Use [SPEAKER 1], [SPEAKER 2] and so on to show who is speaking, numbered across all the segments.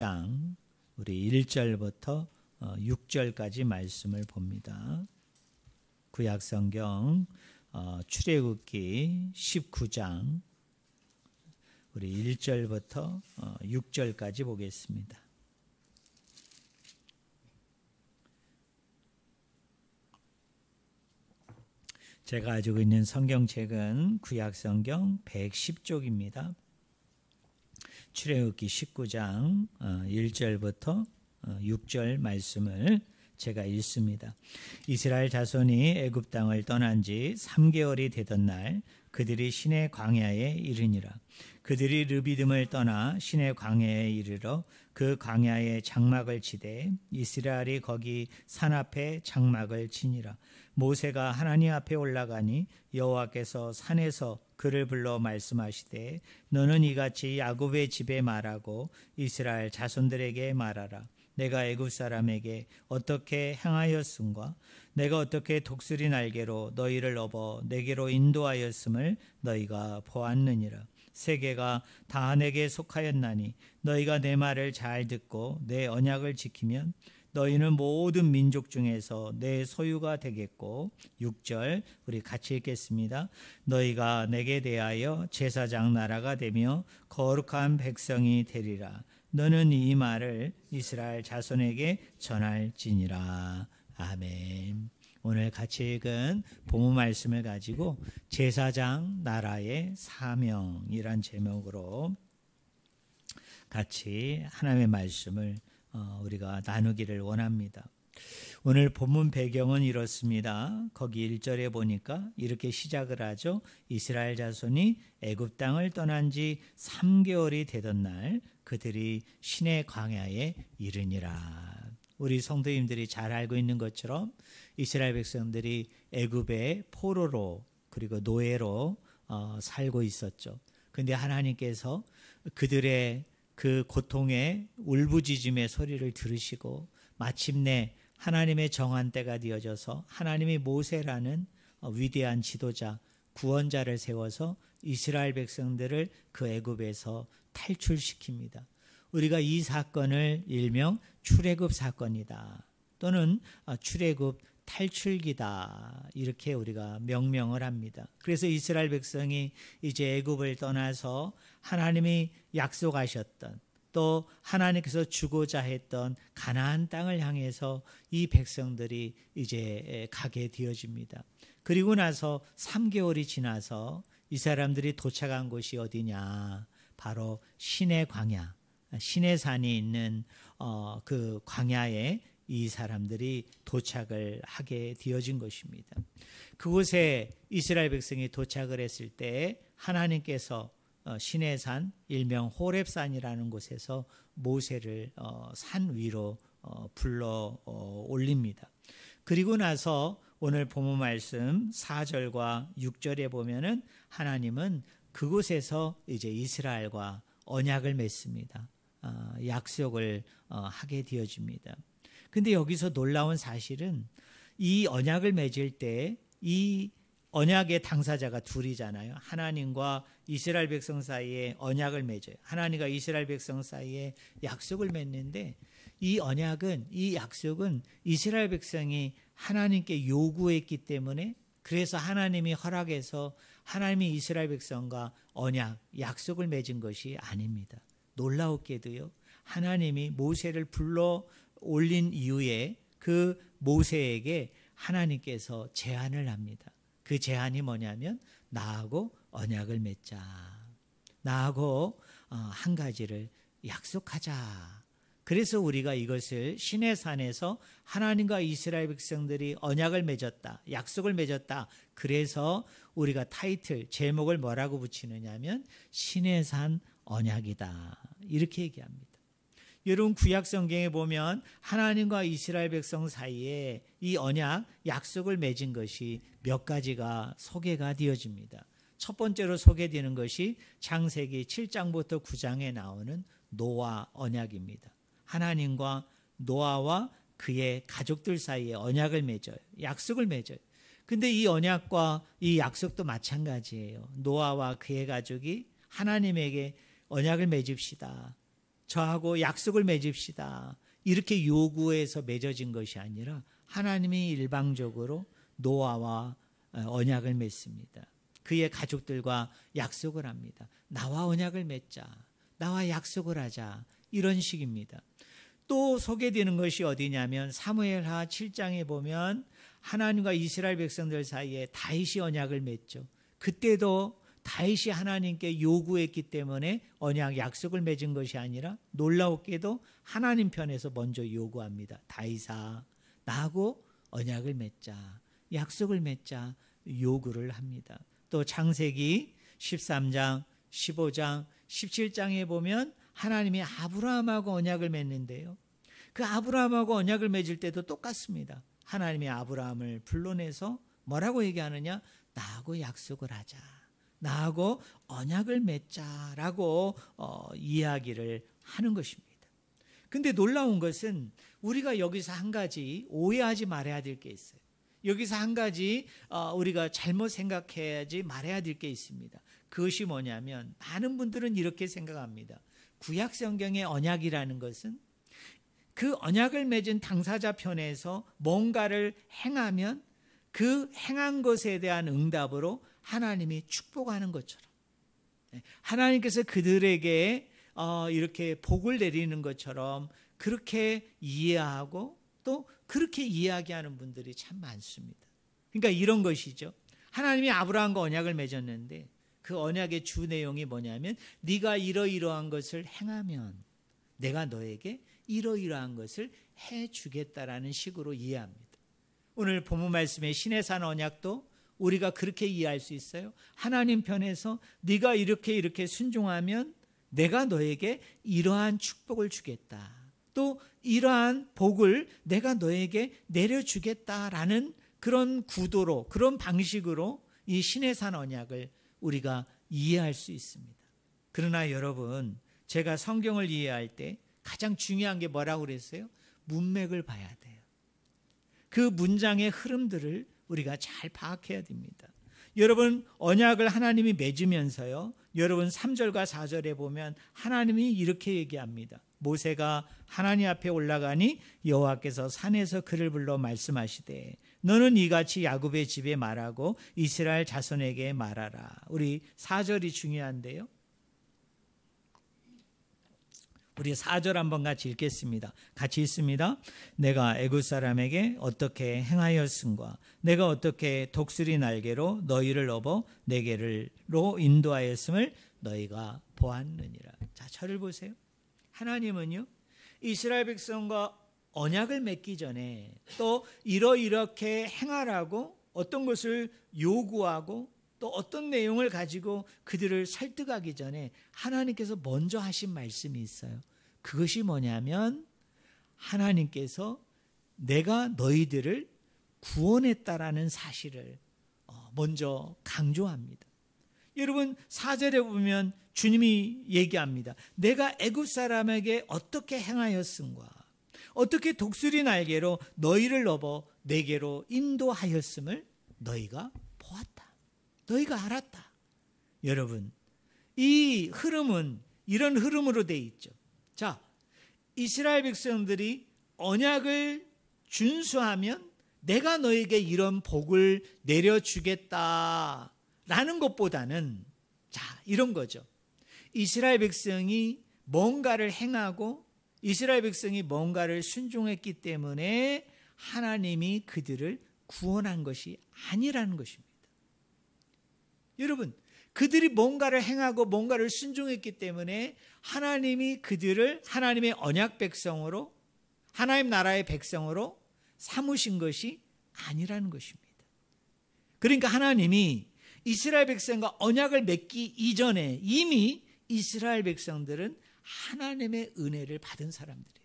[SPEAKER 1] 장 우리 1절부터 6절까지 말씀을 봅니다. 구약성경 출애굽기 19장 우리 1절부터 6절까지 보겠습니다. 제가 가지고 있는 성경책은 구약성경 110쪽입니다. 출애굽기 19장 1절부터 6절 말씀을 제가 읽습니다. 이스라엘 자손이 애굽 땅을 떠난 지 3개월이 되던 날 그들이 시내 광야에 이르니라. 그들이 르비딤을 떠나 시내 광야에 이르러 그 광야에 장막을 치되 이스라엘이 거기 산 앞에 장막을 치니라. 모세가 하나님 앞에 올라가니 여호와께서 산에서 그를 불러 말씀하시되 너는 이같이 야곱의 집에 말하고 이스라엘 자손들에게 말하라. 내가 애굽 사람에게 어떻게 행하였음과 내가 어떻게 독수리 날개로 너희를 업어 내게로 인도하였음을 너희가 보았느니라. 세계가 다 내게 속하였나니 너희가 내 말을 잘 듣고 내 언약을 지키면 너희는 모든 민족 중에서 내 소유가 되겠고 6절 우리 같이 읽겠습니다. 너희가 내게 대하여 제사장 나라가 되며 거룩한 백성이 되리라. 너는 이 말을 이스라엘 자손에게 전할지니라. 아멘. 오늘 같이 읽은 본문 말씀을 가지고 제사장 나라의 사명이란 제목으로 같이 하나님의 말씀을 우리가 나누기를 원합니다. 오늘 본문 배경은 이렇습니다. 거기 1절에 보니까 이렇게 시작을 하죠. 이스라엘 자손이 애굽 땅을 떠난 지 3개월이 되던 날 그들이 시내 광야에 이르니라. 우리 성도님들이 잘 알고 있는 것처럼 이스라엘 백성들이 애굽의 포로로 그리고 노예로 살고 있었죠. 그런데 하나님께서 그들의 그 고통의 울부짖음의 소리를 들으시고 마침내 하나님의 정한 때가 되어져서 하나님이 모세라는 위대한 지도자, 구원자를 세워서 이스라엘 백성들을 그 애굽에서 탈출시킵니다. 우리가 이 사건을 일명 출애굽 사건이다 또는 출애굽 탈출기다 이렇게 우리가 명명을 합니다. 그래서 이스라엘 백성이 이제 애굽을 떠나서 하나님이 약속하셨던 또 하나님께서 주고자 했던 가나안 땅을 향해서 이 백성들이 이제 가게 되어집니다. 그리고 나서 3개월이 지나서 이 사람들이 도착한 곳이 어디냐? 바로 시내 광야, 시내산이 있는 그 광야에 이 사람들이 도착을 하게 되어진 것입니다. 그곳에 이스라엘 백성이 도착을 했을 때 하나님께서 시내산 일명 호렙산이라는 곳에서 모세를 산 위로 불러 올립니다. 그리고 나서 오늘 본문 말씀 4절과 6절에 보면은 하나님은 그곳에서 이제 이스라엘과 언약을 맺습니다. 약속을 하게 되어집니다. 근데 여기서 놀라운 사실은 이 언약을 맺을 때 이 언약의 당사자가 둘이잖아요. 하나님과 이스라엘 백성 사이에 언약을 맺어요. 하나님과 이스라엘 백성 사이에 약속을 맺는데 이 언약은, 이 약속은 이스라엘 백성이 하나님께 요구했기 때문에 그래서 하나님이 허락해서 하나님이 이스라엘 백성과 언약, 약속을 맺은 것이 아닙니다. 놀라웠게도요. 하나님이 모세를 불러 올린 이후에 그 모세에게 하나님께서 제안을 합니다. 그 제안이 뭐냐면 나하고 언약을 맺자. 나하고 한 가지를 약속하자. 그래서 우리가 이것을 시내산에서 하나님과 이스라엘 백성들이 언약을 맺었다. 약속을 맺었다. 그래서 우리가 타이틀, 제목을 뭐라고 붙이느냐면 시내산 언약이다. 이렇게 얘기합니다. 여러분 구약 성경에 보면 하나님과 이스라엘 백성 사이에 이 언약, 약속을 맺은 것이 몇 가지가 소개가 되어집니다. 첫 번째로 소개되는 것이 창세기 7장부터 9장에 나오는 노아 언약입니다. 하나님과 노아와 그의 가족들 사이에 언약을 맺어요. 약속을 맺어요. 근데 이 언약과 이 약속도 마찬가지예요. 노아와 그의 가족이 하나님에게 언약을 맺읍시다. 저하고 약속을 맺읍시다. 이렇게 요구해서 맺어진 것이 아니라 하나님이 일방적으로 노아와 언약을 맺습니다. 그의 가족들과 약속을 합니다. 나와 언약을 맺자. 나와 약속을 하자. 이런 식입니다. 또 소개되는 것이 어디냐면 사무엘하 7장에 보면 하나님과 이스라엘 백성들 사이에 다윗이 언약을 맺죠. 그때도 다윗이 하나님께 요구했기 때문에 언약 약속을 맺은 것이 아니라 놀라웠게도 하나님 편에서 먼저 요구합니다. 다윗아, 나하고 언약을 맺자. 약속을 맺자. 요구를 합니다. 또 창세기 13장, 15장, 17장에 보면 하나님이 아브라함하고 언약을 맺는데요. 그 아브라함하고 언약을 맺을 때도 똑같습니다. 하나님이 아브라함을 불러내서 뭐라고 얘기하느냐? 나하고 약속을 하자. 나하고 언약을 맺자라고 이야기를 하는 것입니다. 근데 놀라운 것은 우리가 여기서 한 가지 오해하지 말아야 될 게 있어요. 여기서 한 가지 우리가 잘못 생각해야지 말아야 될 게 있습니다. 그것이 뭐냐면 많은 분들은 이렇게 생각합니다. 구약 성경의 언약이라는 것은 그 언약을 맺은 당사자 편에서 뭔가를 행하면 그 행한 것에 대한 응답으로 하나님이 축복하는 것처럼 하나님께서 그들에게 이렇게 복을 내리는 것처럼 그렇게 이해하고 또 그렇게 이야기하는 분들이 참 많습니다. 그러니까 이런 것이죠. 하나님이 아브라함과 언약을 맺었는데 그 언약의 주 내용이 뭐냐면 네가 이러이러한 것을 행하면 내가 너에게 이러이러한 것을 해주겠다라는 식으로 이해합니다. 오늘 본문 말씀의 신의 산 언약도 우리가 그렇게 이해할 수 있어요. 하나님 편에서 네가 이렇게 순종하면 내가 너에게 이러한 축복을 주겠다. 또 이러한 복을 내가 너에게 내려주겠다라는 그런 구도로 그런 방식으로 이 신의 산 언약을 우리가 이해할 수 있습니다. 그러나 여러분 제가 성경을 이해할 때 가장 중요한 게 뭐라고 그랬어요? 문맥을 봐야 돼요. 그 문장의 흐름들을 우리가 잘 파악해야 됩니다. 여러분 언약을 하나님이 맺으면서요. 여러분 3절과 4절에 보면 하나님이 이렇게 얘기합니다. 모세가 하나님 앞에 올라가니 여호와께서 산에서 그를 불러 말씀하시되 너는 이같이 야곱의 집에 말하고 이스라엘 자손에게 말하라. 우리 4절이 중요한데요. 우리 4절 한번 같이 읽겠습니다. 같이 읽습니다. 내가 애굽 사람에게 어떻게 행하였음과 내가 어떻게 독수리 날개로 너희를 업어 내게로 인도하였음을 너희가 보았느니라. 자, 저를 보세요. 하나님은요 이스라엘 백성과 언약을 맺기 전에 또 이렇게 행하라고 어떤 것을 요구하고 또 어떤 내용을 가지고 그들을 설득하기 전에 하나님께서 먼저 하신 말씀이 있어요. 그것이 뭐냐면 하나님께서 내가 너희들을 구원했다라는 사실을 먼저 강조합니다. 여러분 4절에 보면 주님이 얘기합니다. 내가 애굽 사람에게 어떻게 행하였음과 어떻게 독수리 날개로 너희를 업어 내게로 인도하였음을 너희가 보았다. 너희가 알았다. 여러분 이 흐름은 이런 흐름으로 돼 있죠. 자, 이스라엘 백성들이 언약을 준수하면 내가 너에게 이런 복을 내려주겠다라는 것보다는 자, 이런 거죠. 이스라엘 백성이 뭔가를 행하고 이스라엘 백성이 뭔가를 순종했기 때문에 하나님이 그들을 구원한 것이 아니라는 것입니다. 여러분, 그들이 뭔가를 행하고 뭔가를 순종했기 때문에 하나님이 그들을 하나님의 언약 백성으로 하나님 나라의 백성으로 삼으신 것이 아니라는 것입니다. 그러니까 하나님이 이스라엘 백성과 언약을 맺기 이전에 이미 이스라엘 백성들은 하나님의 은혜를 받은 사람들이에요.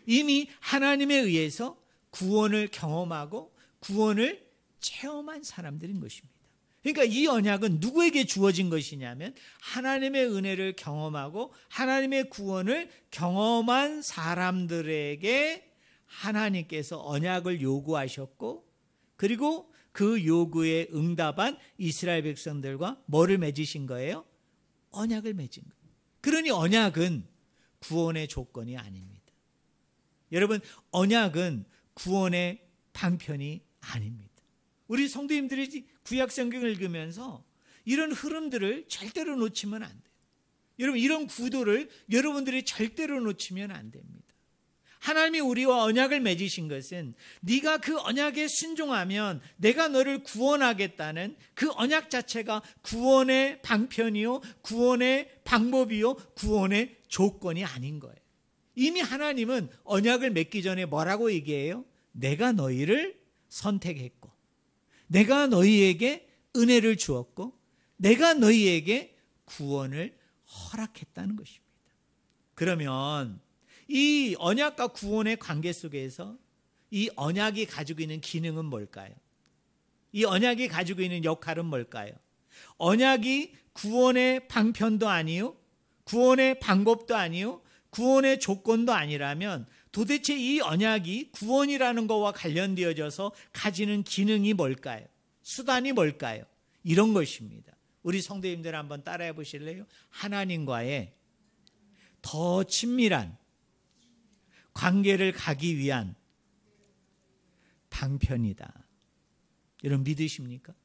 [SPEAKER 1] 이미 하나님에 의해서 구원을 경험하고 구원을 체험한 사람들인 것입니다. 그러니까 이 언약은 누구에게 주어진 것이냐면 하나님의 은혜를 경험하고 하나님의 구원을 경험한 사람들에게 하나님께서 언약을 요구하셨고 그리고 그 요구에 응답한 이스라엘 백성들과 뭐를 맺으신 거예요? 언약을 맺은 거예요. 그러니 언약은 구원의 조건이 아닙니다. 여러분, 언약은 구원의 방편이 아닙니다. 우리 성도님들이 구약 성경을 읽으면서 이런 흐름들을 절대로 놓치면 안 돼요. 여러분, 이런 구도를 여러분들이 절대로 놓치면 안 됩니다. 하나님이 우리와 언약을 맺으신 것은 네가 그 언약에 순종하면 내가 너를 구원하겠다는 그 언약 자체가 구원의 방편이요, 구원의 방법이요, 구원의 조건이 아닌 거예요. 이미 하나님은 언약을 맺기 전에 뭐라고 얘기해요? 내가 너희를 선택했고, 내가 너희에게 은혜를 주었고, 내가 너희에게 구원을 허락했다는 것입니다. 그러면 이 언약과 구원의 관계 속에서 이 언약이 가지고 있는 기능은 뭘까요? 이 언약이 가지고 있는 역할은 뭘까요? 언약이 구원의 방편도 아니요, 구원의 방법도 아니요, 구원의 조건도 아니라면 도대체 이 언약이 구원이라는 것과 관련되어져서 가지는 기능이 뭘까요? 수단이 뭘까요? 이런 것입니다. 우리 성도님들 한번 따라해 보실래요? 하나님과의 더 친밀한 관계를 가기 위한 방편이다. 여러분 믿으십니까?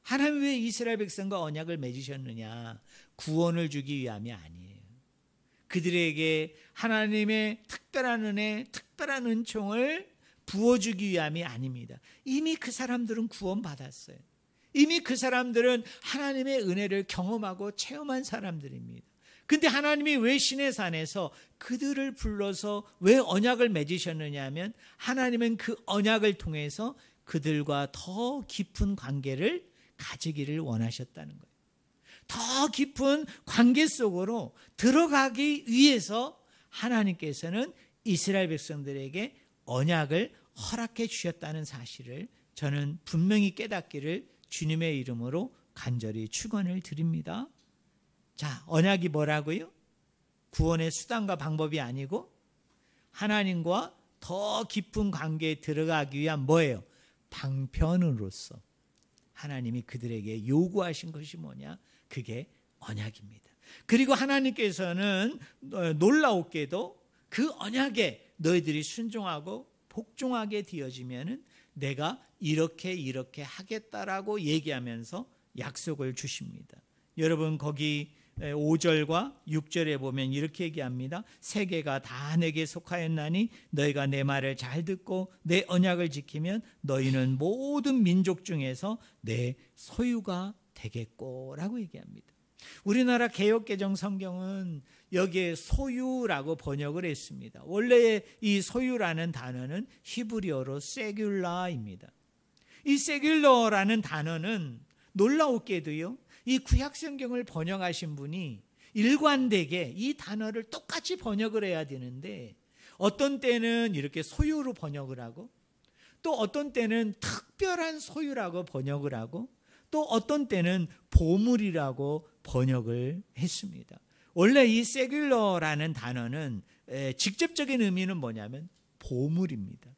[SPEAKER 1] 하나님 왜 이스라엘 백성과 언약을 맺으셨느냐? 구원을 주기 위함이 아니에요. 그들에게 하나님의 특별한 은혜, 특별한 은총을 부어주기 위함이 아닙니다. 이미 그 사람들은 구원받았어요. 이미 그 사람들은 하나님의 은혜를 경험하고 체험한 사람들입니다. 근데 하나님이 왜 시내산에서 그들을 불러서 왜 언약을 맺으셨느냐 하면 하나님은 그 언약을 통해서 그들과 더 깊은 관계를 가지기를 원하셨다는 거예요. 더 깊은 관계 속으로 들어가기 위해서 하나님께서는 이스라엘 백성들에게 언약을 허락해 주셨다는 사실을 저는 분명히 깨닫기를 주님의 이름으로 간절히 축원을 드립니다. 자, 언약이 뭐라고요? 구원의 수단과 방법이 아니고 하나님과 더 깊은 관계에 들어가기 위한 뭐예요? 방편으로서 하나님이 그들에게 요구하신 것이 뭐냐? 그게 언약입니다. 그리고 하나님께서는 놀라웠게도 그 언약에 너희들이 순종하고 복종하게 되어지면은 내가 이렇게 하겠다라고 얘기하면서 약속을 주십니다. 여러분 거기 5절과 6절에 보면 이렇게 얘기합니다. 세계가 다 내게 속하였나니 너희가 내 말을 잘 듣고 내 언약을 지키면 너희는 모든 민족 중에서 내 소유가 되겠고 라고 얘기합니다. 우리나라 개역개정 성경은 여기에 소유라고 번역을 했습니다. 원래 이 소유라는 단어는 히브리어로 세귤라입니다. 이 세귤러라는 단어는 놀라웠게도요, 이 구약성경을 번역하신 분이 일관되게 이 단어를 똑같이 번역을 해야 되는데 어떤 때는 이렇게 소유로 번역을 하고 또 어떤 때는 특별한 소유라고 번역을 하고 또 어떤 때는 보물이라고 번역을 했습니다. 원래 이 세귤러라는 단어는 직접적인 의미는 뭐냐면 보물입니다.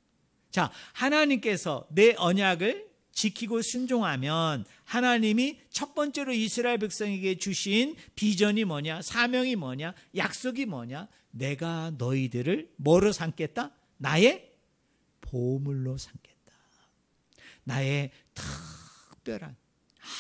[SPEAKER 1] 자, 하나님께서 내 언약을 지키고 순종하면 하나님이 첫 번째로 이스라엘 백성에게 주신 비전이 뭐냐, 사명이 뭐냐, 약속이 뭐냐, 내가 너희들을 뭐로 삼겠다? 나의 보물로 삼겠다. 나의 특별한,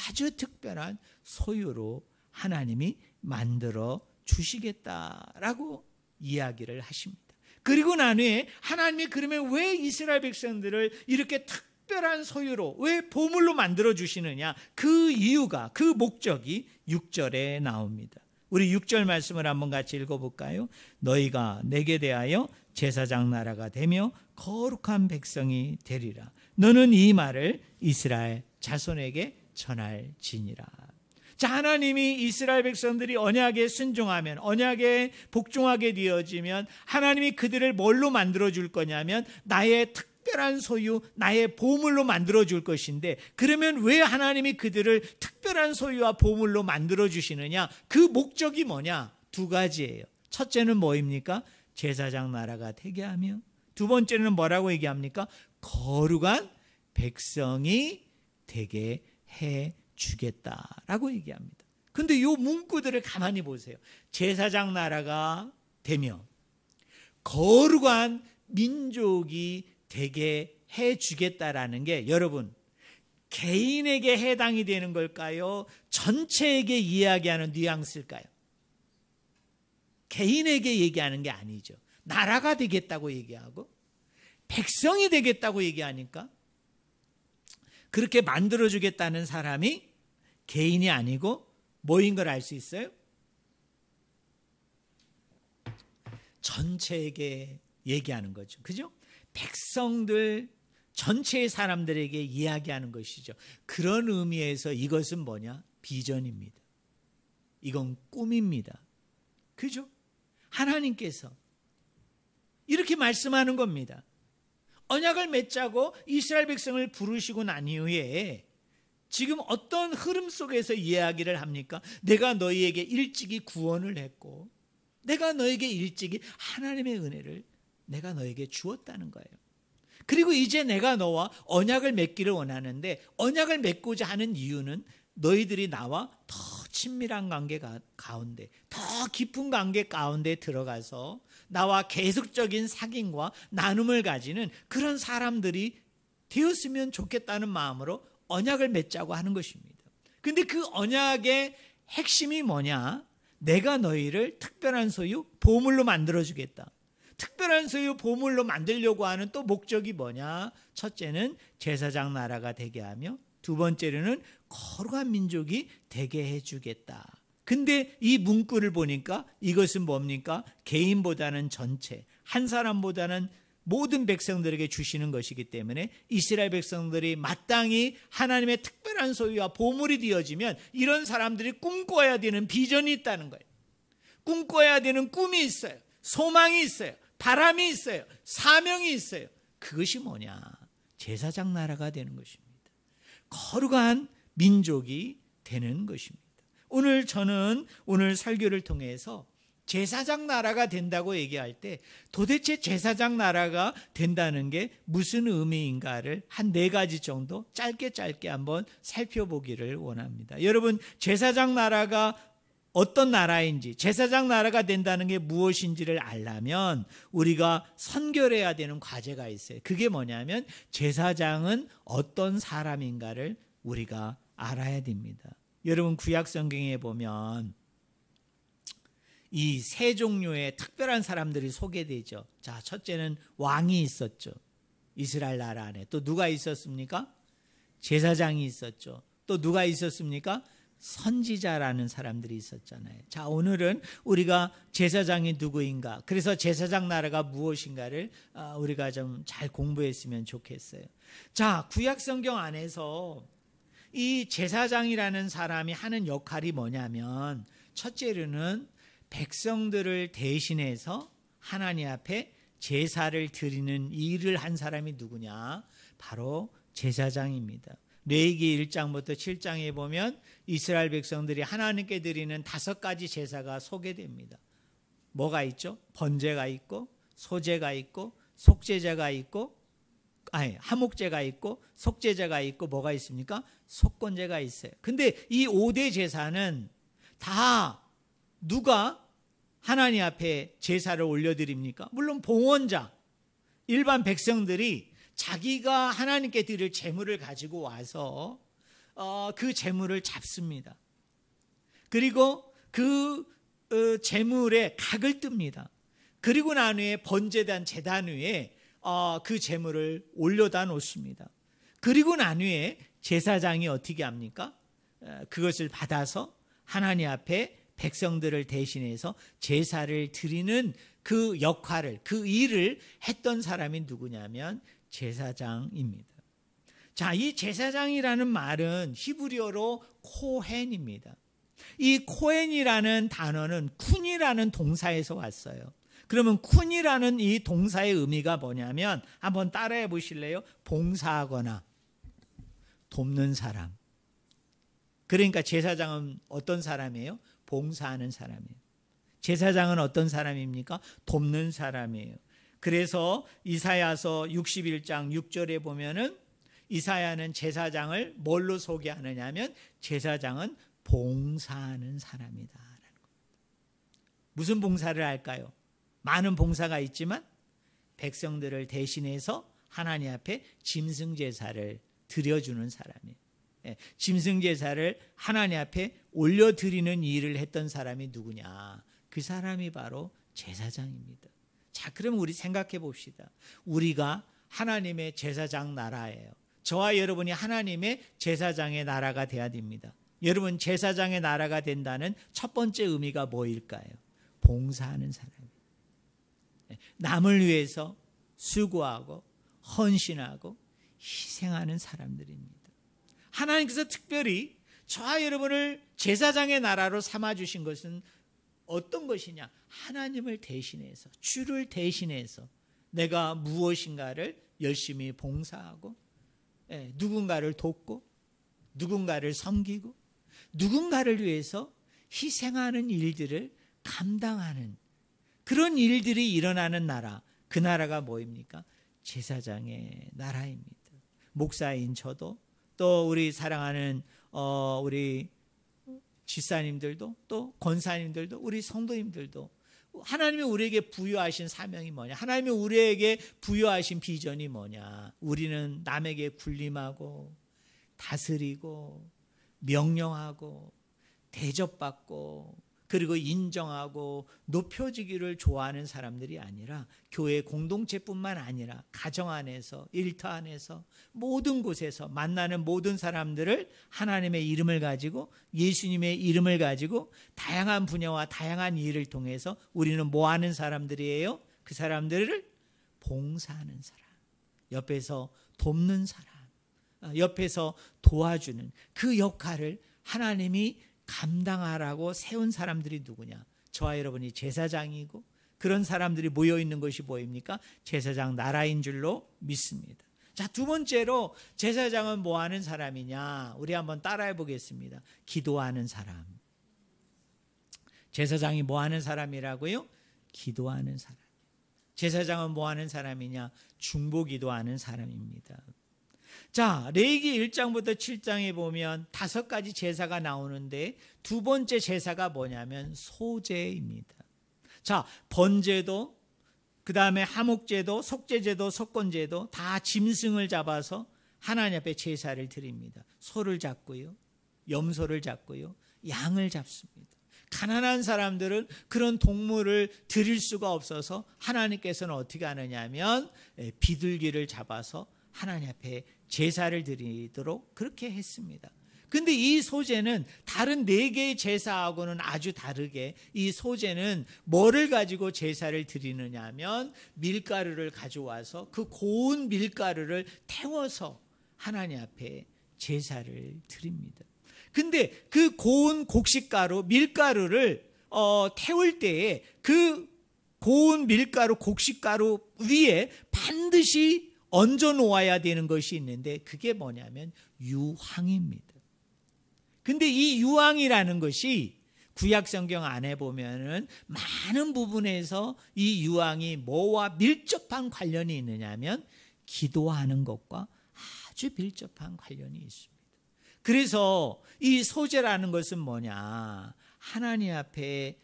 [SPEAKER 1] 아주 특별한 소유로 하나님이 만들어 주시겠다라고 이야기를 하십니다. 그리고 난 후에 하나님이 그러면 왜 이스라엘 백성들을 이렇게 특별한 소유로, 왜 보물로 만들어 주시느냐, 그 이유가, 그 목적이 6절에 나옵니다. 우리 6절 말씀을 한번 같이 읽어볼까요? 너희가 내게 대하여 제사장 나라가 되며 거룩한 백성이 되리라. 너는 이 말을 이스라엘 자손에게 전할지니라. 자, 하나님이 이스라엘 백성들이 언약에 순종하면, 언약에 복종하게 되어지면 하나님이 그들을 뭘로 만들어 줄 거냐면 나의 특별한 소유, 나의 보물로 만들어 줄 것인데, 그러면 왜 하나님이 그들을 특별한 소유와 보물로 만들어 주시느냐? 그 목적이 뭐냐? 두 가지예요. 첫째는 뭐입니까? 제사장 나라가 되게 하며, 두 번째는 뭐라고 얘기합니까? 거룩한 백성이 되게 해 주겠다라고 얘기합니다. 근데 이 문구들을 가만히 보세요. 제사장 나라가 되며 거룩한 민족이 되게 해주겠다라는 게 여러분 개인에게 해당이 되는 걸까요? 전체에게 이야기하는 뉘앙스일까요? 개인에게 얘기하는 게 아니죠. 나라가 되겠다고 얘기하고 백성이 되겠다고 얘기하니까 그렇게 만들어주겠다는 사람이 개인이 아니고 뭐인 걸 알 수 있어요? 전체에게 얘기하는 거죠. 그죠? 백성들 전체의 사람들에게 이야기하는 것이죠. 그런 의미에서 이것은 뭐냐? 비전입니다. 이건 꿈입니다. 그죠? 하나님께서 이렇게 말씀하는 겁니다. 언약을 맺자고 이스라엘 백성을 부르시고 난 이후에 지금 어떤 흐름 속에서 이야기를 합니까? 내가 너희에게 일찍이 구원을 했고 내가 너에게 일찍이 하나님의 은혜를 내가 너에게 주었다는 거예요. 그리고 이제 내가 너와 언약을 맺기를 원하는데 언약을 맺고자 하는 이유는 너희들이 나와 더 친밀한 관계 가운데 더 깊은 관계 가운데 들어가서 나와 계속적인 사귐과 나눔을 가지는 그런 사람들이 되었으면 좋겠다는 마음으로 언약을 맺자고 하는 것입니다. 근데 그 언약의 핵심이 뭐냐? 내가 너희를 특별한 소유, 보물로 만들어주겠다. 특별한 소유, 보물로 만들려고 하는 또 목적이 뭐냐? 첫째는 제사장 나라가 되게 하며 두 번째로는 거룩한 민족이 되게 해주겠다. 근데 이 문구를 보니까 이것은 뭡니까? 개인보다는 전체, 한 사람보다는 모든 백성들에게 주시는 것이기 때문에 이스라엘 백성들이 마땅히 하나님의 특별한 소유와 보물이 되어지면 이런 사람들이 꿈꿔야 되는 비전이 있다는 거예요. 꿈꿔야 되는 꿈이 있어요. 소망이 있어요. 바람이 있어요. 사명이 있어요. 그것이 뭐냐? 제사장 나라가 되는 것입니다. 거룩한 민족이 되는 것입니다. 오늘 저는 오늘 설교를 통해서 제사장 나라가 된다고 얘기할 때 도대체 제사장 나라가 된다는 게 무슨 의미인가를 한 4가지 정도 짧게 한번 살펴보기를 원합니다. 여러분, 제사장 나라가 어떤 나라인지, 제사장 나라가 된다는 게 무엇인지를 알려면 우리가 선결해야 되는 과제가 있어요. 그게 뭐냐면 제사장은 어떤 사람인가를 우리가 알아야 됩니다. 여러분, 구약 성경에 보면 이 3종류의 특별한 사람들이 소개되죠. 자, 첫째는 왕이 있었죠. 이스라엘 나라 안에. 또 누가 있었습니까? 제사장이 있었죠. 또 누가 있었습니까? 선지자라는 사람들이 있었잖아요. 자, 오늘은 우리가 제사장이 누구인가, 그래서 제사장 나라가 무엇인가를 우리가 좀 잘 공부했으면 좋겠어요. 자, 구약 성경 안에서 이 제사장이라는 사람이 하는 역할이 뭐냐면 첫째로는 백성들을 대신해서 하나님 앞에 제사를 드리는 일을 한 사람이 누구냐? 바로 제사장입니다. 레위기 1장부터 7장에 보면 이스라엘 백성들이 하나님께 드리는 5가지 제사가 소개됩니다. 뭐가 있죠? 번제가 있고 소제가 있고 속제제가 있고 하목제가 있고 속제제가 있고 뭐가 있습니까? 속건제가 있어요. 근데 이 5대 제사는 다 누가 하나님 앞에 제사를 올려드립니까? 물론 봉헌자, 일반 백성들이 자기가 하나님께 드릴 제물을 가지고 와서 그 제물을 잡습니다. 그리고 그 제물에 각을 뜹니다. 그리고 난 후에 번제단 제단 위에 그 제물을 올려다 놓습니다. 그리고 난 후에 제사장이 어떻게 합니까? 그것을 받아서 하나님 앞에 백성들을 대신해서 제사를 드리는 그 역할을, 그 일을 했던 사람이 누구냐면 제사장입니다. 자, 이 제사장이라는 말은 히브리어로 코헨입니다. 이 코헨이라는 단어는 쿤이라는 동사에서 왔어요. 그러면 쿤이라는 이 동사의 의미가 뭐냐면 한번 따라해 보실래요? 봉사하거나 돕는 사람. 그러니까 제사장은 어떤 사람이에요? 봉사하는 사람이에요. 제사장은 어떤 사람입니까? 돕는 사람이에요. 그래서 이사야서 61장 6절에 보면은 이사야는 제사장을 뭘로 소개하느냐 하면 제사장은 봉사하는 사람이다. 무슨 봉사를 할까요? 많은 봉사가 있지만 백성들을 대신해서 하나님 앞에 짐승 제사를 드려주는 사람이에요. 짐승 제사를 하나님 앞에 올려드리는 일을 했던 사람이 누구냐? 그 사람이 바로 제사장입니다. 자, 그럼 우리 생각해 봅시다. 우리가 하나님의 제사장 나라예요. 저와 여러분이 하나님의 제사장의 나라가 돼야 됩니다. 여러분, 제사장의 나라가 된다는 첫 번째 의미가 뭐일까요? 봉사하는 사람이에요. 남을 위해서 수고하고 헌신하고 희생하는 사람들입니다. 하나님께서 특별히 저와 여러분을 제사장의 나라로 삼아주신 것은 어떤 것이냐? 하나님을 대신해서, 주를 대신해서 내가 무엇인가를 열심히 봉사하고, 누군가를 돕고, 누군가를 섬기고, 누군가를 위해서 희생하는 일들을 감당하는 그런 일들이 일어나는 나라, 그 나라가 뭐입니까? 제사장의 나라입니다. 목사인 저도, 또 우리 사랑하는 우리 집사님들도, 또 권사님들도, 우리 성도님들도 하나님이 우리에게 부여하신 사명이 뭐냐? 하나님이 우리에게 부여하신 비전이 뭐냐? 우리는 남에게 군림하고 다스리고 명령하고 대접받고 그리고 인정하고 높여지기를 좋아하는 사람들이 아니라 교회 공동체뿐만 아니라 가정 안에서, 일터 안에서, 모든 곳에서 만나는 모든 사람들을 하나님의 이름을 가지고, 예수님의 이름을 가지고 다양한 분야와 다양한 일을 통해서 우리는 뭐 하는 사람들이에요? 그 사람들을 봉사하는 사람, 옆에서 돕는 사람, 옆에서 도와주는 그 역할을 하나님이 감당하라고 세운 사람들이 누구냐? 저와 여러분이 제사장이고, 그런 사람들이 모여있는 것이 뭐입니까? 제사장 나라인 줄로 믿습니다. 자, 두 번째로 제사장은 뭐 하는 사람이냐? 우리 한번 따라해 보겠습니다. 기도하는 사람. 제사장이 뭐 하는 사람이라고요? 기도하는 사람. 제사장은 뭐 하는 사람이냐? 중보 기도하는 사람입니다. 자, 레위기 1장부터 7장에 보면 5가지 제사가 나오는데 두 번째 제사가 뭐냐면 소제입니다. 자, 번제도, 그 다음에 하목제도, 속죄제도, 속건제도 다 짐승을 잡아서 하나님 앞에 제사를 드립니다. 소를 잡고요, 염소를 잡고요, 양을 잡습니다. 가난한 사람들은 그런 동물을 드릴 수가 없어서 하나님께서는 어떻게 하느냐 하면 비둘기를 잡아서 하나님 앞에 제사를 드리도록 그렇게 했습니다. 근데 이 소제는 다른 4개의 제사하고는 아주 다르게, 이 소제는 뭐를 가지고 제사를 드리느냐 하면 밀가루를 가져와서 그 고운 밀가루를 태워서 하나님 앞에 제사를 드립니다. 근데 그 고운 곡식가루, 밀가루를 태울 때에 그 고운 밀가루, 곡식가루 위에 반드시 얹어 놓아야 되는 것이 있는데 그게 뭐냐면 유황입니다. 근데 이 유황이라는 것이 구약 성경 안에 보면은 많은 부분에서 이 유황이 뭐와 밀접한 관련이 있느냐면 기도하는 것과 아주 밀접한 관련이 있습니다. 그래서 이 소제라는 것은 뭐냐? 하나님 앞에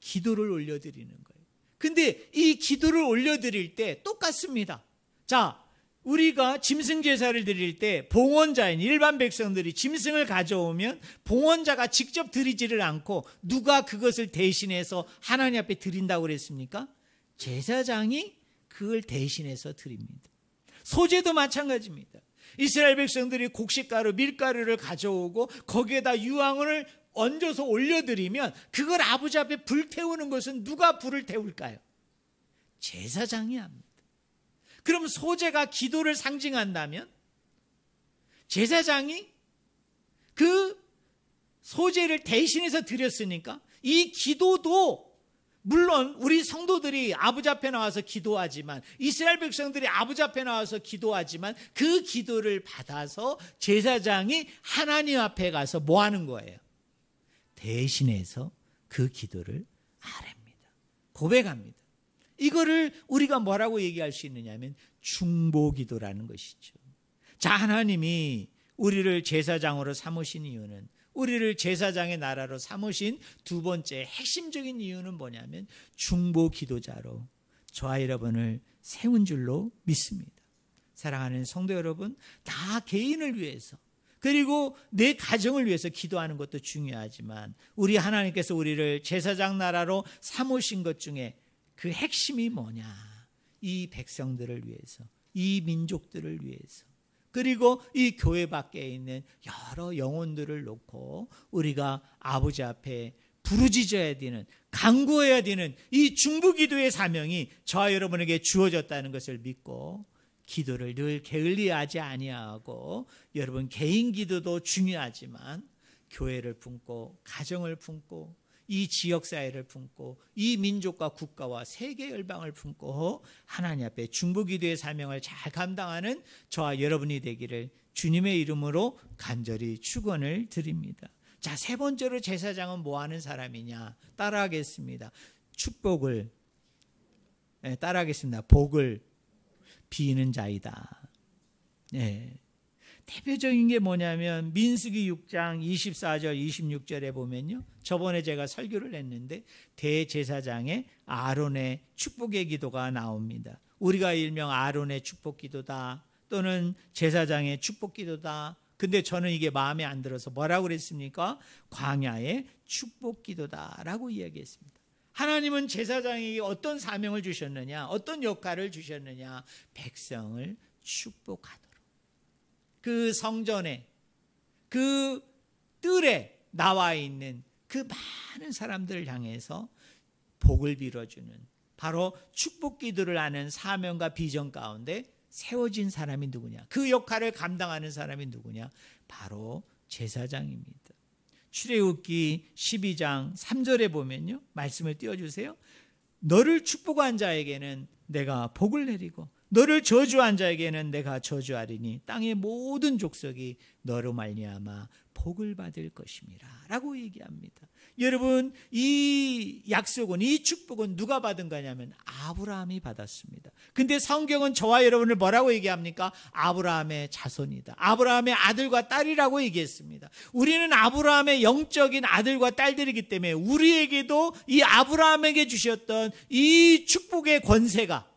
[SPEAKER 1] 기도를 올려드리는 거예요. 근데 이 기도를 올려드릴 때 똑같습니다. 자, 우리가 짐승 제사를 드릴 때 봉헌자인 일반 백성들이 짐승을 가져오면 봉헌자가 직접 드리지를 않고 누가 그것을 대신해서 하나님 앞에 드린다고 그랬습니까? 제사장이 그걸 대신해서 드립니다. 소제도 마찬가지입니다. 이스라엘 백성들이 곡식가루, 밀가루를 가져오고 거기에다 유황을 얹어서 올려드리면 그걸 아버지 앞에 불태우는 것은 누가 불을 태울까요? 제사장이 합니다. 그럼 소제가 기도를 상징한다면 제사장이 그 소제를 대신해서 드렸으니까 이 기도도 물론 우리 성도들이 아버지 앞에 나와서 기도하지만, 이스라엘 백성들이 아버지 앞에 나와서 기도하지만 그 기도를 받아서 제사장이 하나님 앞에 가서 뭐 하는 거예요? 대신해서 그 기도를 아뢰입니다. 고백합니다. 이거를 우리가 뭐라고 얘기할 수 있느냐면 중보기도라는 것이죠. 자, 하나님이 우리를 제사장으로 삼으신 이유는 우리를 제사장의 나라로 삼으신 두 번째 핵심적인 이유는 뭐냐면 중보 기도자로 저와 여러분을 세운 줄로 믿습니다. 사랑하는 성도 여러분, 다 개인을 위해서 그리고 내 가정을 위해서 기도하는 것도 중요하지만 우리 하나님께서 우리를 제사장 나라로 삼으신 것 중에 그 핵심이 뭐냐? 이 백성들을 위해서, 이 민족들을 위해서, 그리고 이 교회 밖에 있는 여러 영혼들을 놓고 우리가 아버지 앞에 부르짖어야 되는, 간구해야 되는 이 중보기도의 사명이 저와 여러분에게 주어졌다는 것을 믿고 기도를 늘 게을리하지 아니하고, 여러분 개인 기도도 중요하지만 교회를 품고 가정을 품고 이 지역사회를 품고 이 민족과 국가와 세계 열방을 품고 하나님 앞에 중보기도의 사명을 잘 감당하는 저와 여러분이 되기를 주님의 이름으로 간절히 축원을 드립니다. 자, 세 번째로 제사장은 뭐 하는 사람이냐? 따라하겠습니다. 축복을, 따라하겠습니다. 복을 비는 자이다. 네. 대표적인 게 뭐냐면 민수기 6장 24절 26절에 보면요, 저번에 제가 설교를 했는데 대제사장의 아론의 축복의 기도가 나옵니다. 우리가 일명 아론의 축복 기도다 또는 제사장의 축복 기도다. 근데 저는 이게 마음에 안 들어서 뭐라고 그랬습니까? 광야의 축복 기도다라고 이야기했습니다. 하나님은 제사장에게 어떤 사명을 주셨느냐, 어떤 역할을 주셨느냐? 백성을 축복하도록, 그 성전에, 그 뜰에 나와 있는 그 많은 사람들을 향해서 복을 빌어주는, 바로 축복 기도를 하는 사명과 비전 가운데 세워진 사람이 누구냐? 그 역할을 감당하는 사람이 누구냐? 바로 제사장입니다. 출애굽기 12장 3절에 보면요, 말씀을 띄워주세요. 너를 축복한 자에게는 내가 복을 내리고 너를 저주한 자에게는 내가 저주하리니 땅의 모든 족속이 너로 말미암아 복을 받을 것임이라 라고 얘기합니다. 여러분, 이 약속은, 이 축복은 누가 받은 거냐면 아브라함이 받았습니다. 근데 성경은 저와 여러분을 뭐라고 얘기합니까? 아브라함의 자손이다, 아브라함의 아들과 딸이라고 얘기했습니다. 우리는 아브라함의 영적인 아들과 딸들이기 때문에 우리에게도 이 아브라함에게 주셨던 이 축복의 권세가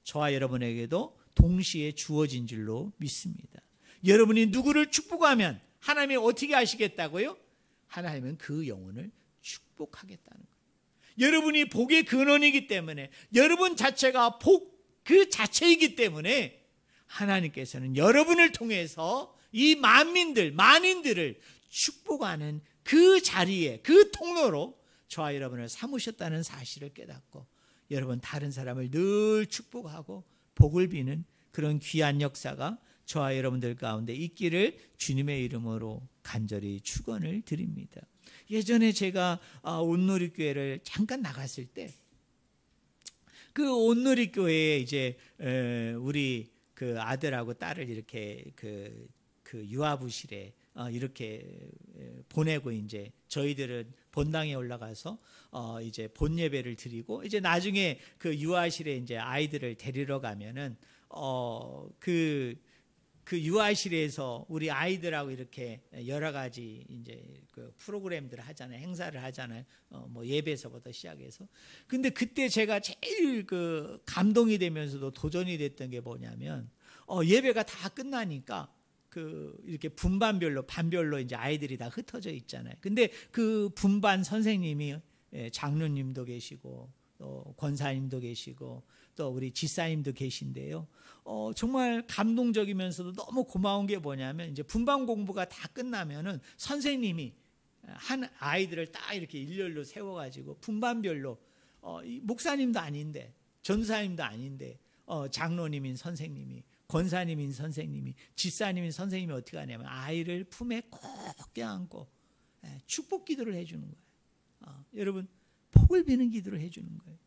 [SPEAKER 1] 저와 여러분에게도 동시에 주어진 줄로 믿습니다. 여러분이 누구를 축복하면 하나님이 어떻게 하시겠다고요? 하나님은 그 영혼을 축복하겠다는 거예요. 여러분이 복의 근원이기 때문에, 여러분 자체가 복 그 자체이기 때문에 하나님께서는 여러분을 통해서 이 만인들을 축복하는 그 자리에, 그 통로로 저와 여러분을 삼으셨다는 사실을 깨닫고 여러분 다른 사람을 늘 축복하고 복을 비는 그런 귀한 역사가 저와 여러분들 가운데 있기를 주님의 이름으로 간절히 축원을 드립니다. 예전에 제가 온누리교회를 잠깐 나갔을 때 그 온누리교회에 이제 우리 그 아들하고 딸을 이렇게 그 유아부실에 이렇게 보내고 이제 저희들은 본당에 올라가서 이제 본 예배를 드리고 이제 나중에 그 유아실에 이제 아이들을 데리러 가면은 그 유아실에서 우리 아이들하고 이렇게 여러 가지 이제 그 프로그램들을 하잖아요. 행사를 하잖아요. 뭐 예배에서부터 시작해서. 근데 그때 제가 제일 그 감동이 되면서도 도전이 됐던 게 뭐냐면 예배가 다 끝나니까 그 이렇게 반별로 이제 아이들이 다 흩어져 있잖아요. 근데 그 분반 선생님이 장로님도 계시고 또 권사님도 계시고 또 우리 지사님도 계신데요. 정말 감동적이면서도 너무 고마운 게 뭐냐면 이제 분반 공부가 다 끝나면은 선생님이 한 아이들을 딱 이렇게 일렬로 세워가지고 분반별로 목사님도 아닌데 전사님도 아닌데 장로님인 선생님이, 권사님인 선생님이, 지사님인 선생님이 어떻게 하냐면 아이를 품에 꼭 껴안고 축복 기도를 해주는 거예요. 여러분, 복을 비는 기도를 해주는 거예요.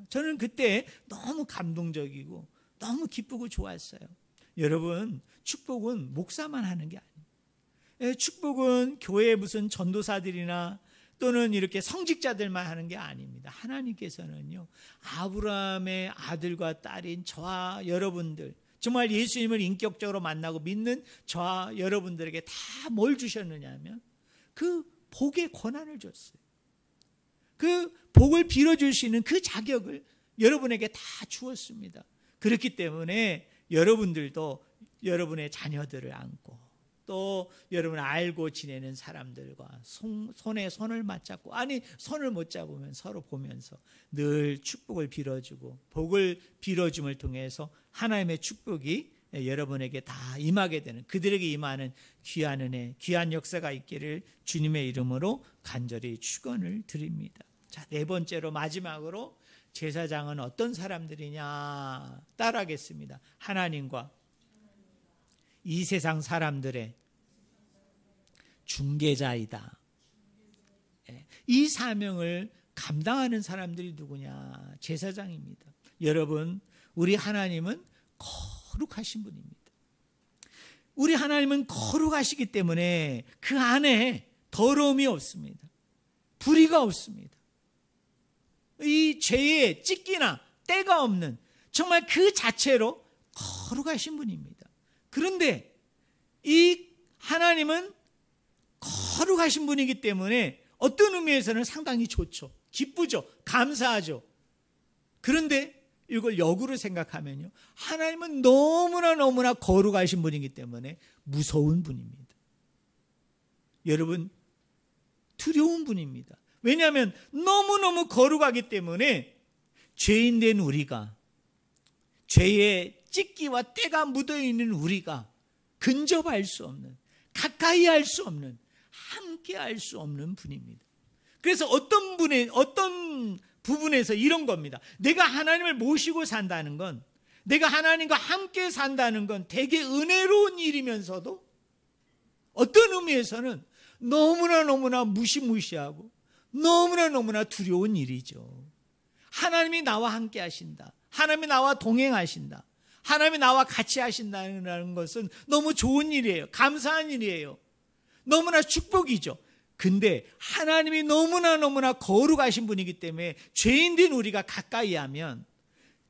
[SPEAKER 1] 저는 그때 너무 감동적이고 너무 기쁘고 좋았어요. 여러분, 축복은 목사만 하는 게 아니에요. 축복은 교회의 무슨 전도사들이나 또는 이렇게 성직자들만 하는 게 아닙니다. 하나님께서는요, 아브라함의 아들과 딸인 저와 여러분들, 정말 예수님을 인격적으로 만나고 믿는 저와 여러분들에게 다 뭘 주셨느냐 하면 그 복의 권한을 줬어요. 그 복을 빌어줄 수 있는 그 자격을 여러분에게 다 주었습니다. 그렇기 때문에 여러분들도 여러분의 자녀들을 안고 또 여러분 알고 지내는 사람들과 손에 손을 맞잡고, 아니 손을 못 잡으면 서로 보면서 늘 축복을 빌어주고 복을 빌어줌을 통해서 하나님의 축복이 여러분에게 다 임하게 되는, 그들에게 임하는 귀한 은혜, 귀한 역사가 있기를 주님의 이름으로 간절히 축원을 드립니다. 자, 네 번째로 마지막으로 제사장은 어떤 사람들이냐 따라하겠습니다. 하나님과 이 세상 사람들의 중개자이다. 이 사명을 감당하는 사람들이 누구냐? 제사장입니다. 여러분, 우리 하나님은 거룩하신 분입니다. 우리 하나님은 거룩하시기 때문에 그 안에 더러움이 없습니다. 불의가 없습니다. 이 죄에 찢기나 때가 없는, 정말 그 자체로 거룩하신 분입니다. 그런데 이 하나님은 거룩하신 분이기 때문에 어떤 의미에서는 상당히 좋죠. 기쁘죠. 감사하죠. 그런데 이걸 역으로 생각하면요, 하나님은 너무나 거룩하신 분이기 때문에 무서운 분입니다. 여러분, 두려운 분입니다. 왜냐하면 너무너무 거룩하기 때문에 죄인된 우리가, 죄의 찢기와 때가 묻어있는 우리가 근접할 수 없는, 가까이 할 수 없는, 함께 할 수 없는 분입니다. 그래서 어떤 부분에서 이런 겁니다. 내가 하나님을 모시고 산다는 건, 내가 하나님과 함께 산다는 건 되게 은혜로운 일이면서도 어떤 의미에서는 너무나 무시무시하고 너무나 두려운 일이죠. 하나님이 나와 함께 하신다, 하나님이 나와 동행하신다, 하나님이 나와 같이 하신다는 것은 너무 좋은 일이에요. 감사한 일이에요. 너무나 축복이죠. 근데 하나님이 너무나 거룩하신 분이기 때문에 죄인된 우리가 가까이 하면,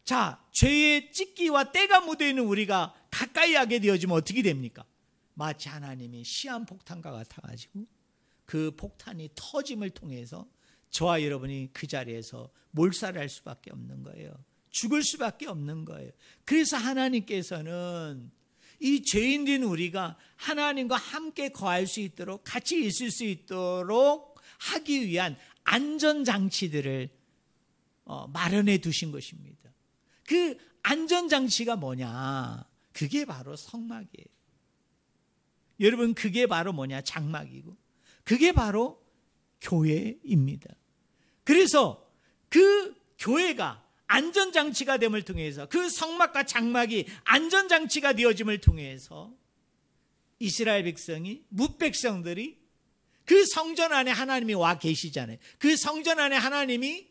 [SPEAKER 1] 자, 죄의 찢기와 때가 묻어있는 우리가 가까이 하게 되어지면 어떻게 됩니까? 마치 하나님이 시한폭탄과 같아가지고 그 폭탄이 터짐을 통해서 저와 여러분이 그 자리에서 몰살할 수밖에 없는 거예요. 죽을 수밖에 없는 거예요. 그래서 하나님께서는 이 죄인된 우리가 하나님과 함께 거할 수 있도록, 같이 있을 수 있도록 하기 위한 안전장치들을 마련해 두신 것입니다. 그 안전장치가 뭐냐? 그게 바로 성막이에요. 여러분, 그게 바로 뭐냐? 장막이고, 그게 바로 교회입니다. 그래서 그 교회가 안전장치가 됨을 통해서, 그 성막과 장막이 안전장치가 되어짐을 통해서 이스라엘 백성이, 뭇백성들이 그 성전 안에 하나님이 와 계시잖아요. 그 성전 안에 하나님이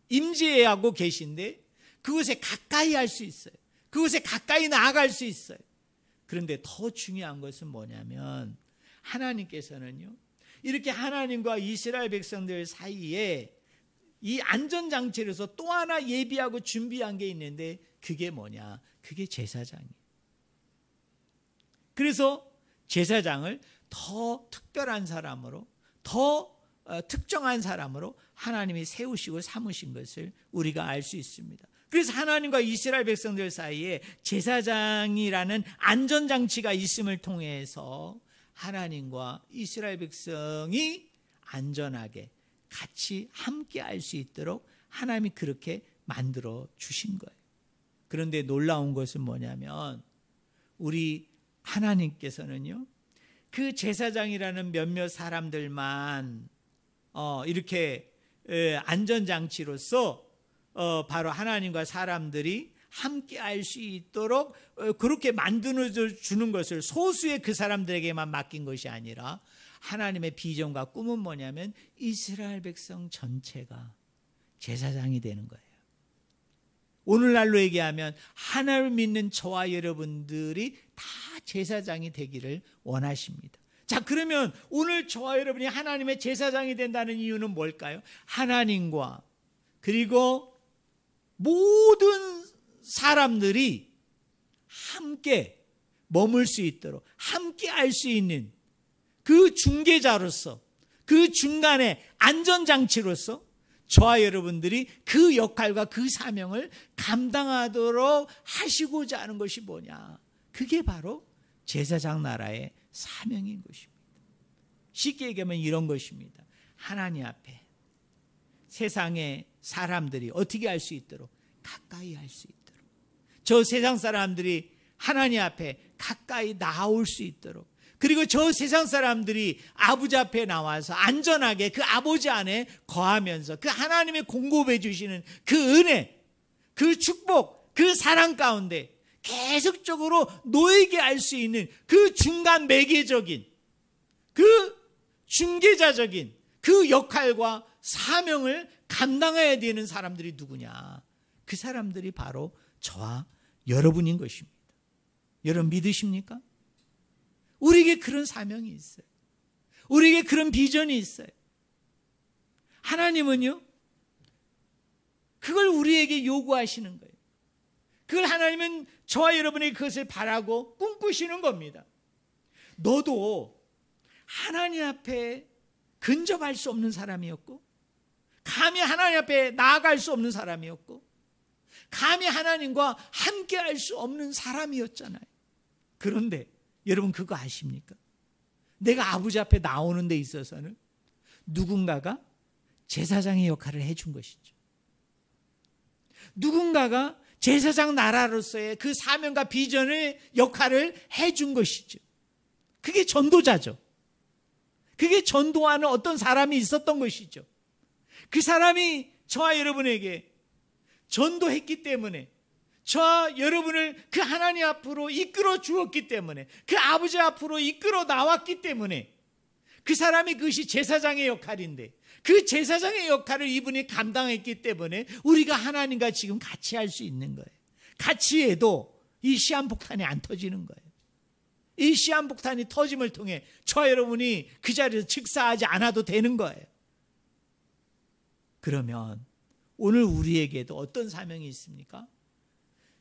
[SPEAKER 1] 임재하고 계신데 그곳에 가까이 할 수 있어요. 그곳에 가까이 나아갈 수 있어요. 그런데 더 중요한 것은 뭐냐면, 하나님께서는요, 이렇게 하나님과 이스라엘 백성들 사이에 이 안전장치로서 또 하나 예비하고 준비한 게 있는데, 그게 뭐냐? 그게 제사장이에요. 그래서 제사장을 더 특별한 사람으로, 더 특정한 사람으로 하나님이 세우시고 삼으신 것을 우리가 알 수 있습니다. 그래서 하나님과 이스라엘 백성들 사이에 제사장이라는 안전장치가 있음을 통해서 하나님과 이스라엘 백성이 안전하게 같이 함께 할 수 있도록 하나님이 그렇게 만들어 주신 거예요. 그런데 놀라운 것은 뭐냐면, 우리 하나님께서는요, 그 제사장이라는 몇몇 사람들만 이렇게 안전장치로서 바로 하나님과 사람들이 함께 할 수 있도록 그렇게 만들어 주는 것을 소수의 그 사람들에게만 맡긴 것이 아니라, 하나님의 비전과 꿈은 뭐냐면 이스라엘 백성 전체가 제사장이 되는 거예요. 오늘날로 얘기하면 하나님을 믿는 저와 여러분들이 다 제사장이 되기를 원하십니다. 자, 그러면 오늘 저와 여러분이 하나님의 제사장이 된다는 이유는 뭘까요? 하나님과, 그리고 모든 사람들이 함께 머물 수 있도록 함께 할 수 있는 그 중개자로서, 그 중간에 안전장치로서 저와 여러분들이 그 역할과 그 사명을 감당하도록 하시고자 하는 것이 뭐냐? 그게 바로 제사장 나라의 사명인 것입니다. 쉽게 얘기하면 이런 것입니다. 하나님 앞에 세상의 사람들이 어떻게 할 수 있도록 가까이 할 수 있도록, 저 세상 사람들이 하나님 앞에 가까이 나올 수 있도록, 그리고 저 세상 사람들이 아버지 앞에 나와서 안전하게 그 아버지 안에 거하면서 그 하나님의 공급해 주시는 그 은혜, 그 축복, 그 사랑 가운데 계속적으로 놓이게 할 수 있는 그 중간 매개적인, 그 중개자적인 그 역할과 사명을 감당해야 되는 사람들이 누구냐? 그 사람들이 바로 저와 여러분인 것입니다. 여러분 믿으십니까? 우리에게 그런 사명이 있어요. 우리에게 그런 비전이 있어요. 하나님은요, 그걸 우리에게 요구하시는 거예요. 그걸 하나님은 저와 여러분에게 그것을 바라고 꿈꾸시는 겁니다. 너도 하나님 앞에 근접할 수 없는 사람이었고, 감히 하나님 앞에 나아갈 수 없는 사람이었고, 감히 하나님과 함께 할 수 없는 사람이었잖아요. 그런데 여러분 그거 아십니까? 내가 아버지 앞에 나오는 데 있어서는 누군가가 제사장의 역할을 해준 것이죠. 누군가가 제사장 나라로서의 그 사명과 비전의 역할을 해준 것이죠. 그게 전도자죠. 그게 전도하는 어떤 사람이 있었던 것이죠. 그 사람이 저와 여러분에게 전도했기 때문에, 저와 여러분을 그 하나님 앞으로 이끌어 주었기 때문에, 그 아버지 앞으로 이끌어 나왔기 때문에, 그 사람이 그것이 제사장의 역할인데, 그 제사장의 역할을 이분이 감당했기 때문에 우리가 하나님과 지금 같이 할 수 있는 거예요. 같이 해도 이 시한폭탄이 안 터지는 거예요. 이 시한폭탄이 터짐을 통해 저와 여러분이 그 자리에서 즉사하지 않아도 되는 거예요. 그러면 오늘 우리에게도 어떤 사명이 있습니까?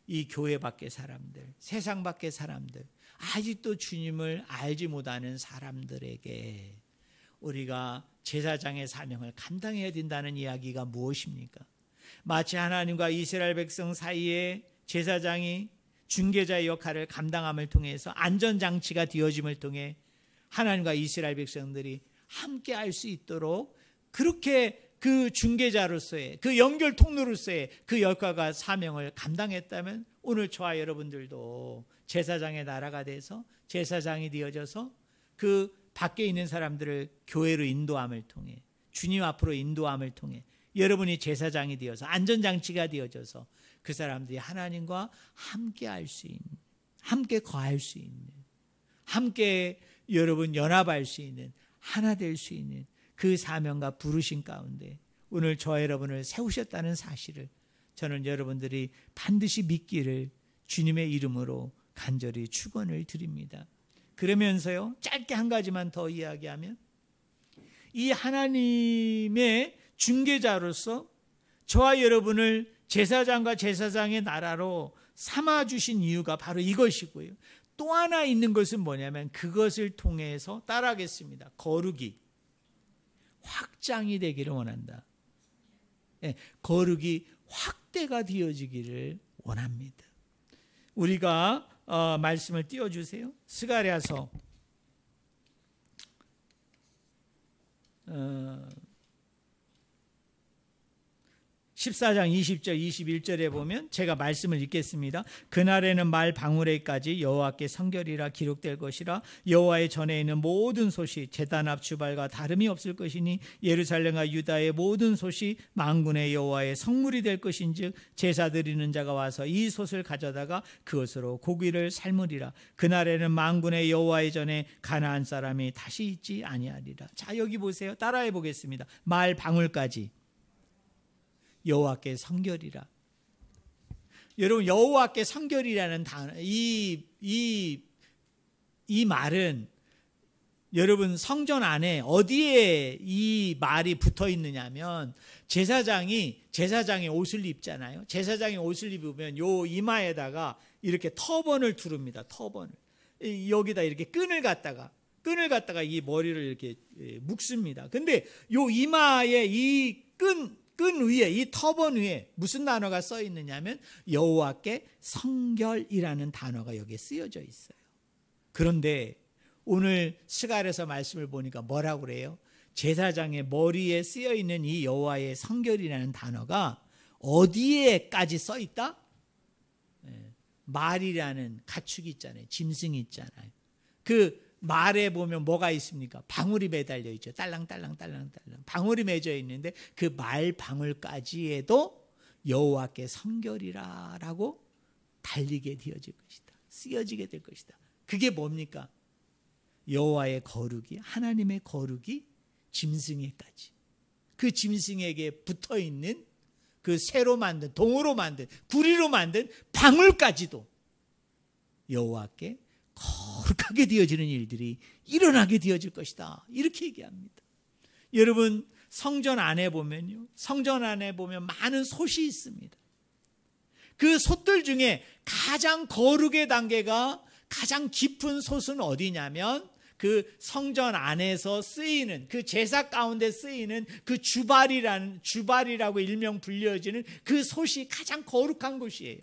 [SPEAKER 1] 이 교회 밖의 사람들, 세상 밖의 사람들, 아직도 주님을 알지 못하는 사람들에게 우리가 제사장의 사명을 감당해야 된다는 이야기가 무엇입니까? 마치 하나님과 이스라엘 백성 사이에 제사장이 중개자의 역할을 감당함을 통해서 안전장치가 되어짐을 통해 하나님과 이스라엘 백성들이 함께 할 수 있도록 그렇게 그 중개자로서의, 그 연결 통로로서의 그 역할과 사명을 감당했다면 오늘 저와 여러분들도 제사장의 나라가 돼서 제사장이 되어져서 그 밖에 있는 사람들을 교회로 인도함을 통해, 주님 앞으로 인도함을 통해 여러분이 제사장이 되어서 안전장치가 되어져서 그 사람들이 하나님과 함께 할 수 있는, 함께 거할 수 있는, 함께 여러분 연합할 수 있는, 하나 될 수 있는 그 사명과 부르심 가운데 오늘 저와 여러분을 세우셨다는 사실을 저는 여러분들이 반드시 믿기를 주님의 이름으로 간절히 축원을 드립니다. 그러면서요, 짧게 한 가지만 더 이야기하면, 이 하나님의 중개자로서 저와 여러분을 제사장과 제사장의 나라로 삼아주신 이유가 바로 이것이고요. 또 하나 있는 것은 뭐냐면 그것을 통해서 따라하겠습니다. 거룩이 확장이 되기를 원한다. 네, 거룩이 확대가 되어지기를 원합니다. 우리가 말씀을 띄워주세요. 스가랴서 14장 20절 21절에 보면 제가 말씀을 읽겠습니다. 그날에는 말 방울에까지 여호와께 성결이라 기록될 것이라. 여호와의 전에 있는 모든 솥이 제단 앞 주발과 다름이 없을 것이니 예루살렘과 유다의 모든 솥이 만군의 여호와의 성물이 될 것인즉 제사 드리는 자가 와서 이 솥을 가져다가 그것으로 고기를 삶으리라. 그날에는 만군의 여호와의 전에 가나안 사람이 다시 있지 아니하리라. 자, 여기 보세요. 따라해 보겠습니다. 말 방울까지 여호와께 성결이라. 여러분, 여호와께 성결이라는 단어, 이 말은 여러분 성전 안에 어디에 이 말이 붙어 있느냐면 제사장이 옷을 입잖아요. 제사장이 옷을 입으면 요 이마에다가 이렇게 터번을 두릅니다. 터번을 여기다 이렇게 끈을 갖다가 이 머리를 이렇게 묶습니다. 근데 요 이마에 이 끈 위에 이 터번 위에 무슨 단어가 써 있느냐면 여호와께 성결이라는 단어가 여기에 쓰여져 있어요. 그런데 오늘 스갈에서 말씀을 보니까 뭐라고 그래요? 제사장의 머리에 쓰여 있는 이 여호와의 성결이라는 단어가 어디에까지 써 있다? 말이라는 가축이 있잖아요. 짐승이 있잖아요. 그 말에 보면 뭐가 있습니까? 방울이 매달려 있죠. 딸랑딸랑 방울이 맺어 있는데 그 말 방울까지에도 여호와께 성결이라라고 달리게 되어질 것이다. 쓰여지게 될 것이다. 그게 뭡니까? 여호와의 거룩이, 하나님의 거룩이 짐승에까지, 그 짐승에게 붙어 있는 그 새로 만든, 동으로 만든, 구리로 만든 방울까지도 여호와께 거룩하게 되어지는 일들이 일어나게 되어질 것이다. 이렇게 얘기합니다. 여러분, 성전 안에 보면 많은 솥이 있습니다. 그 솥들 중에 가장 거룩의 단계가 가장 깊은 솥은 어디냐면 그 성전 안에서 쓰이는, 그 제사 가운데 쓰이는 그 주발이라고 일명 불려지는 그 솥이 가장 거룩한 곳이에요.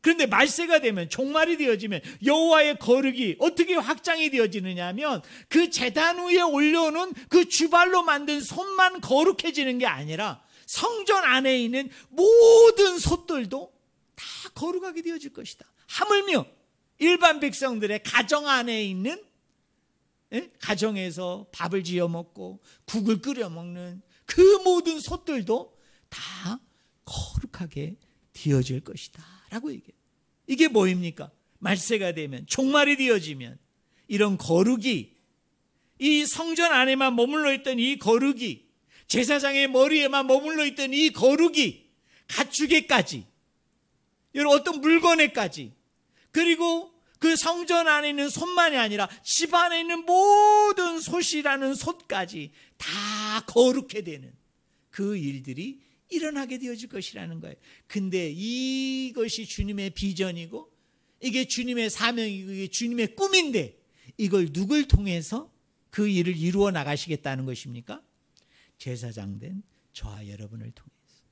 [SPEAKER 1] 그런데 말세가 되면, 종말이 되어지면 여호와의 거룩이 어떻게 확장이 되어지느냐 하면 그 제단 위에 올려놓은 그 주발로 만든 솥만 거룩해지는 게 아니라 성전 안에 있는 모든 솥들도 다 거룩하게 되어질 것이다. 하물며 일반 백성들의 가정 안에 있는, 가정에서 밥을 지어 먹고 국을 끓여 먹는 그 모든 솥들도 다 거룩하게 되어질 것이다 라고 얘기해요. 이게 뭐입니까? 말세가 되면, 종말이 되어지면 이런 거룩이, 이 성전 안에만 머물러 있던 이 거룩이, 제사장의 머리에만 머물러 있던 이 거룩이 가축에까지, 여러분 어떤 물건에까지, 그리고 그 성전 안에 있는 솥만이 아니라 집 안에 있는 모든 솥이라는 솥까지 다 거룩해 되는 그 일들이 일어나게 되어질 것이라는 거예요. 근데 이것이 주님의 비전이고 이게 주님의 사명이고 이게 주님의 꿈인데 이걸 누굴 통해서 그 일을 이루어 나가시겠다는 것입니까? 제사장 된 저와 여러분을 통해서,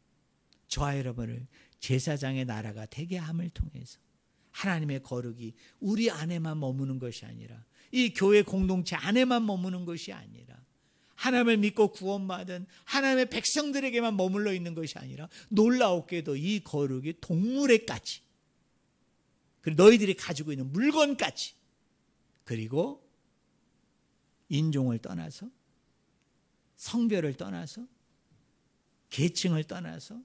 [SPEAKER 1] 저와 여러분을 제사장의 나라가 되게 함을 통해서 하나님의 거룩이 우리 안에만 머무는 것이 아니라, 이 교회 공동체 안에만 머무는 것이 아니라, 하나님을 믿고 구원받은 하나님의 백성들에게만 머물러 있는 것이 아니라 놀라웠게도 이 거룩이 동물에까지, 그리고 너희들이 가지고 있는 물건까지, 그리고 인종을 떠나서, 성별을 떠나서, 계층을 떠나서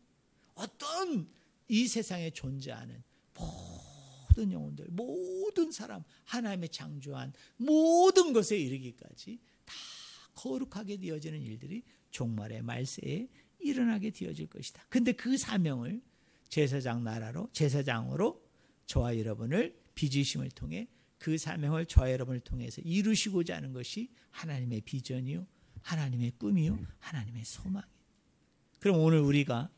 [SPEAKER 1] 어떤 이 세상에 존재하는 모든 영혼들, 모든 사람, 하나님의 창조한 모든 것에 이르기까지 다 거룩하게 되어지는 일들이 종말의 말세에 일어나게 되어질 것이다. 근데 그 사명을 제사장 나라로, 제사장으로 저와 여러분을 빚으심을 통해 그 사명을 저와 여러분을 통해서 이루시고자 하는 것이 하나님의 비전이요, 하나님의 꿈이요, 하나님의 소망이에요. 그럼 오늘 우리가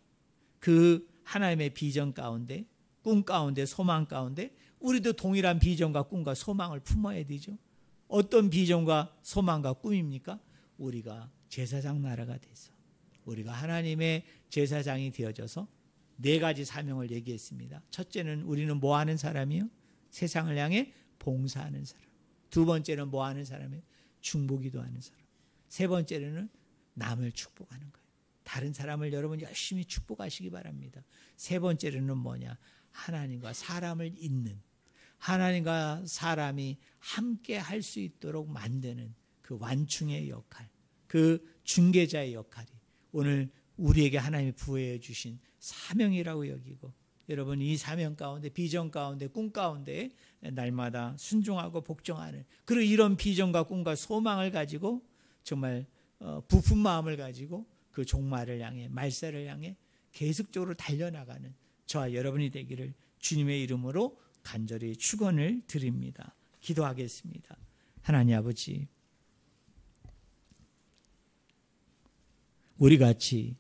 [SPEAKER 1] 그 하나님의 비전 가운데, 꿈 가운데, 소망 가운데 우리도 동일한 비전과 꿈과 소망을 품어야 되죠. 어떤 비전과 소망과 꿈입니까? 우리가 제사장 나라가 돼서, 우리가 하나님의 제사장이 되어져서 네 가지 사명을 얘기했습니다. 첫째는 우리는 뭐 하는 사람이요? 세상을 향해 봉사하는 사람. 두 번째는 뭐 하는 사람이요? 중보기도하는 사람. 세 번째는 남을 축복하는 거예요. 다른 사람을 여러분 열심히 축복하시기 바랍니다. 세 번째는 뭐냐? 하나님과 사람을 잇는, 하나님과 사람이 함께 할 수 있도록 만드는 그 완충의 역할, 그 중개자의 역할이 오늘 우리에게 하나님이 부여해 주신 사명이라고 여기고, 여러분 이 사명 가운데, 비전 가운데, 꿈 가운데 날마다 순종하고 복종하는, 그리고 이런 비전과 꿈과 소망을 가지고 정말 부푼 마음을 가지고 그 종말을 향해, 말세를 향해 계속적으로 달려나가는 저와 여러분이 되기를 주님의 이름으로 간절히 축원을 드립니다. 기도하겠습니다. 하나님 아버지, 우리 같이